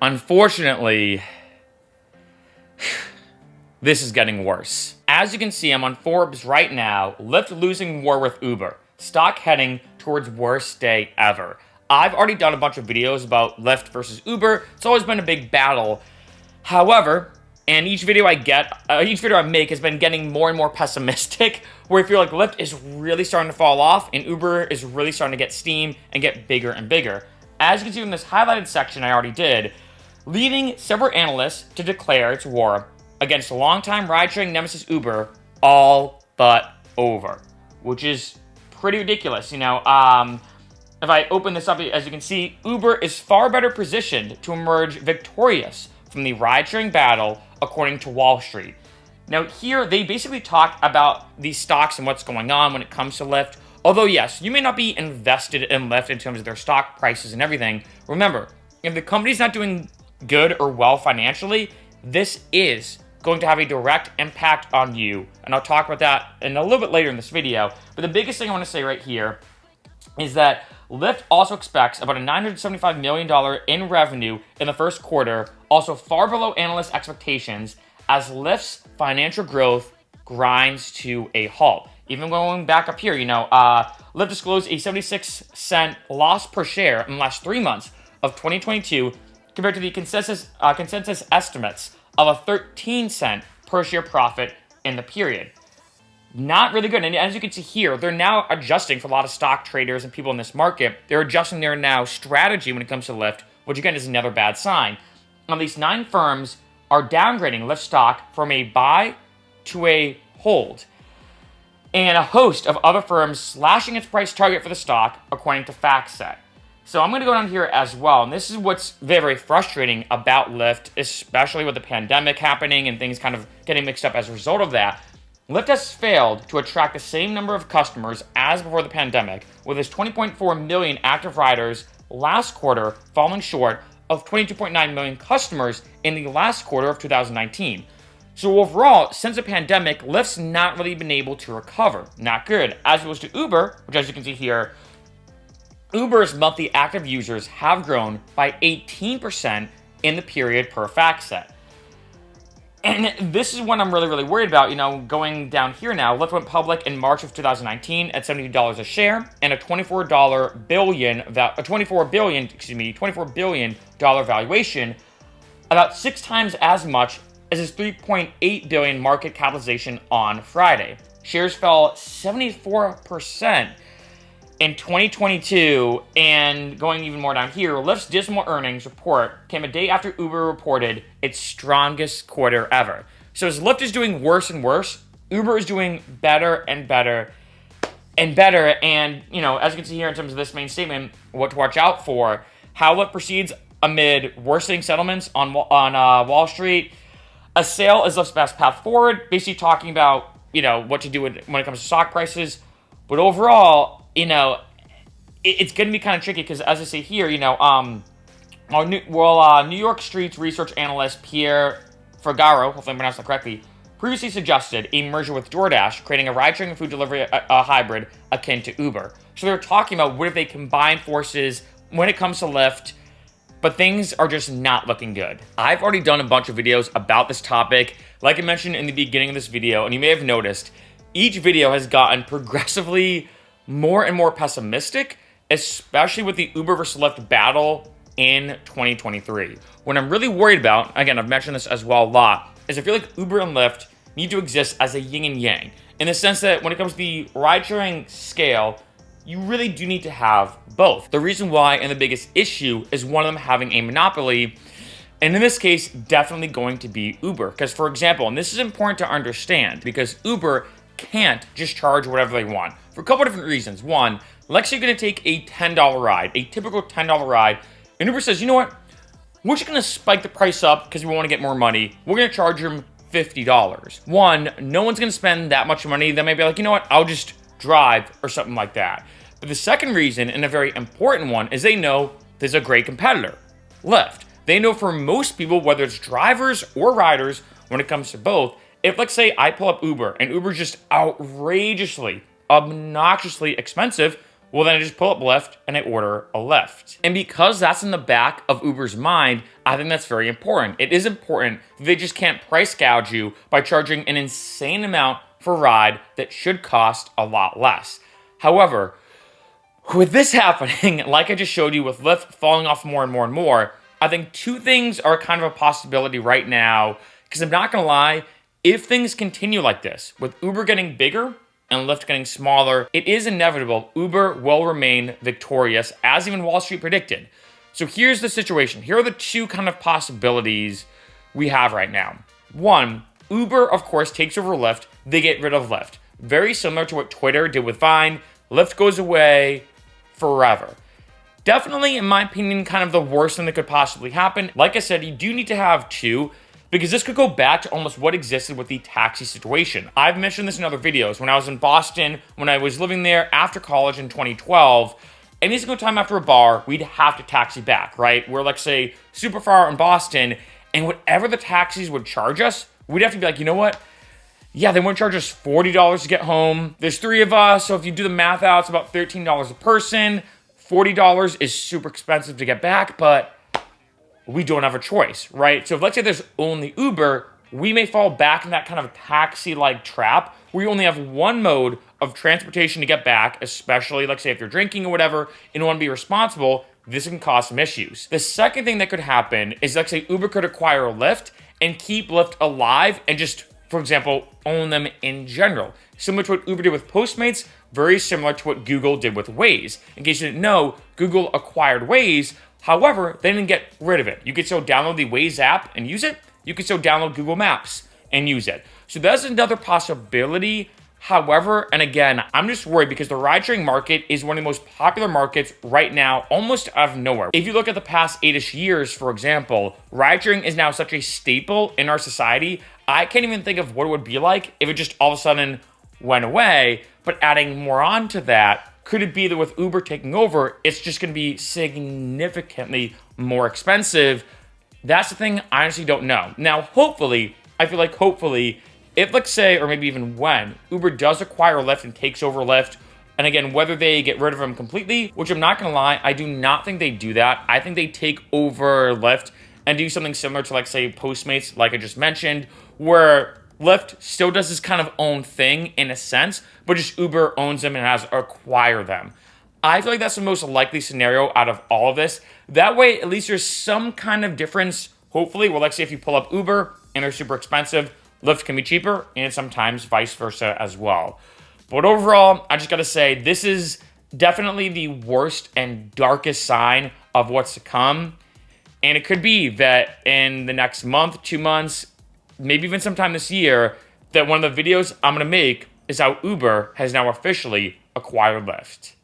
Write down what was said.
Unfortunately, this is getting worse. As you can see, I'm on Forbes right now. Lyft losing war with Uber. Stock heading towards worst day ever. I've already done a bunch of videos about Lyft versus Uber. It's always been a big battle. However, and each video I make has been getting more and more pessimistic, where I feel like Lyft is really starting to fall off and Uber is really starting to get steam and get bigger and bigger. As you can see from this highlighted section I already did, leading several analysts to declare its war against the longtime ride-sharing nemesis Uber all but over, which is pretty ridiculous. If I open this up, as you can see, Uber is far better positioned to emerge victorious from the ride-sharing battle, according to Wall Street. Now here, they basically talk about these stocks and what's going on when it comes to Lyft. Although yes, you may not be invested in Lyft in terms of their stock prices and everything. Remember, if the company's not doing good or well financially, this is going to have a direct impact on you. And I'll talk about that in a little bit later in this video. But the biggest thing I want to say right here is that Lyft also expects about a $975 million in revenue in the first quarter, also far below analyst expectations, as Lyft's financial growth grinds to a halt. Even going back up here, Lyft disclosed a 76-cent loss per share in the last 3 months of 2022 compared to the consensus estimates of a 13-cent per share profit in the period. Not really good. And as you can see here, they're now adjusting for a lot of stock traders and people in this market. They're adjusting their now strategy when it comes to Lyft, which again is another bad sign. At least 9 firms are downgrading Lyft stock from a buy to a hold, and a host of other firms slashing its price target for the stock, according to FactSet. So I'm going to go down here as well, and this is what's very, very frustrating about Lyft, especially with the pandemic happening and things kind of getting mixed up as a result of that. Lyft has failed to attract the same number of customers as before the pandemic, with its 20.4 million active riders last quarter falling short of 22.9 million customers in the last quarter of 2019. So overall, since the pandemic, Lyft's not really been able to recover. Not good. As opposed to Uber, which as you can see here, Uber's monthly active users have grown by 18% in the period per FactSet. And this is what I'm really, really worried about. Going down here now, Lyft went public in March of 2019 at $72 a share and a $24 billion valuation, about 6 times as much as its $3.8 billion market capitalization on Friday. Shares fell 74% in 2022, and going even more down here, Lyft's dismal earnings report came a day after Uber reported its strongest quarter ever. So as Lyft is doing worse and worse, Uber is doing better and better and better. And, as you can see here in terms of this main statement, what to watch out for, how Lyft proceeds amid worsening settlements on Wall Street. A sale is Lyft's best path forward, basically talking about, what to do when it comes to stock prices. But overall, it's going to be kind of tricky because, as I say here, New York Street's research analyst Pierre Ferraro, hopefully I pronounced that correctly, previously suggested a merger with DoorDash, creating a ride-sharing and food delivery hybrid akin to Uber. So they're talking about what if they combine forces when it comes to Lyft, but things are just not looking good. I've already done a bunch of videos about this topic. Like I mentioned in the beginning of this video, and you may have noticed, each video has gotten progressively more and more pessimistic, especially with the Uber versus Lyft battle in 2023. What I'm really worried about, again, I've mentioned this as well a lot, is I feel like Uber and Lyft need to exist as a yin and yang, in the sense that when it comes to the ride-sharing scale, you really do need to have both. The reason why, and the biggest issue, is one of them having a monopoly, and in this case, definitely going to be Uber. Because, for example, and this is important to understand, because Uber can't just charge whatever they want for a couple different reasons. One, let's say you're going to take a $10 ride, a typical $10 ride, and Uber says, you know what, we're just going to spike the price up because we want to get more money. We're going to charge them $50. One, no one's going to spend that much money. They may be like, you know what, I'll just drive or something like that. But the second reason, and a very important one, is they know there's a great competitor, Lyft. They know for most people, whether it's drivers or riders, when it comes to both, if, let's say, I pull up Uber and Uber's just outrageously, obnoxiously expensive, Well, then I just pull up Lyft and I order a Lyft. And because that's in the back of Uber's mind, I think that's very important. It is important that they just can't price gouge you by charging an insane amount for a ride that should cost a lot less. However, with this happening, like I just showed you with Lyft falling off more and more and more, I think two things are kind of a possibility right now, because I'm not going to lie, if things continue like this, with Uber getting bigger and Lyft getting smaller, it is inevitable Uber will remain victorious, as even Wall Street predicted. So here's the situation. Here are the two kind of possibilities we have right now. One, Uber, of course, takes over Lyft. They get rid of Lyft. Very similar to what Twitter did with Vine. Lyft goes away forever. Definitely, in my opinion, kind of the worst thing that could possibly happen. Like I said, you do need to have two, because this could go back to almost what existed with the taxi situation. I've mentioned this in other videos. When I was in Boston, when I was living there after college in 2012, any single time after a bar, we'd have to taxi back, right? We're, like, say, super far in Boston, and whatever the taxis would charge us, we'd have to be like, you know what? Yeah, they wouldn't charge us $40 to get home. There's 3 of us, so if you do the math out, it's about $13 a person. $40 is super expensive to get back, but we don't have a choice, right? So if, let's say there's only Uber, we may fall back in that kind of taxi-like trap where you only have one mode of transportation to get back, especially, like, say, if you're drinking or whatever, and you want to be responsible, this can cause some issues. The second thing that could happen is, like, say, Uber could acquire Lyft and keep Lyft alive and just, for example, own them in general. Similar to what Uber did with Postmates, very similar to what Google did with Waze. In case you didn't know, Google acquired Waze. However, they didn't get rid of it. You could still download the Waze app and use it. You could still download Google Maps and use it. So that's another possibility. However, and again, I'm just worried because the ride-sharing market is one of the most popular markets right now, almost out of nowhere. If you look at the past 8-ish years, for example, ride-sharing is now such a staple in our society. I can't even think of what it would be like if it just all of a sudden went away. But adding more on to that, could it be that with Uber taking over, it's just going to be significantly more expensive? That's the thing I honestly don't know. Now, hopefully, I feel like hopefully, if, let's say, or maybe even when, Uber does acquire Lyft and takes over Lyft, and again, whether they get rid of them completely, which I'm not going to lie, I do not think they do that. I think they take over Lyft and do something similar to, like, say, Postmates, like I just mentioned, where Lyft still does this kind of own thing in a sense, but just Uber owns them and has acquired them. I feel like that's the most likely scenario out of all of this. That way, at least there's some kind of difference, hopefully, where, like, say, if you pull up Uber and they're super expensive, Lyft can be cheaper, and sometimes vice versa as well. But overall, I just gotta say, this is definitely the worst and darkest sign of what's to come. And it could be that in the next month, 2 months, maybe even sometime this year, that one of the videos I'm going to make is how Uber has now officially acquired Lyft.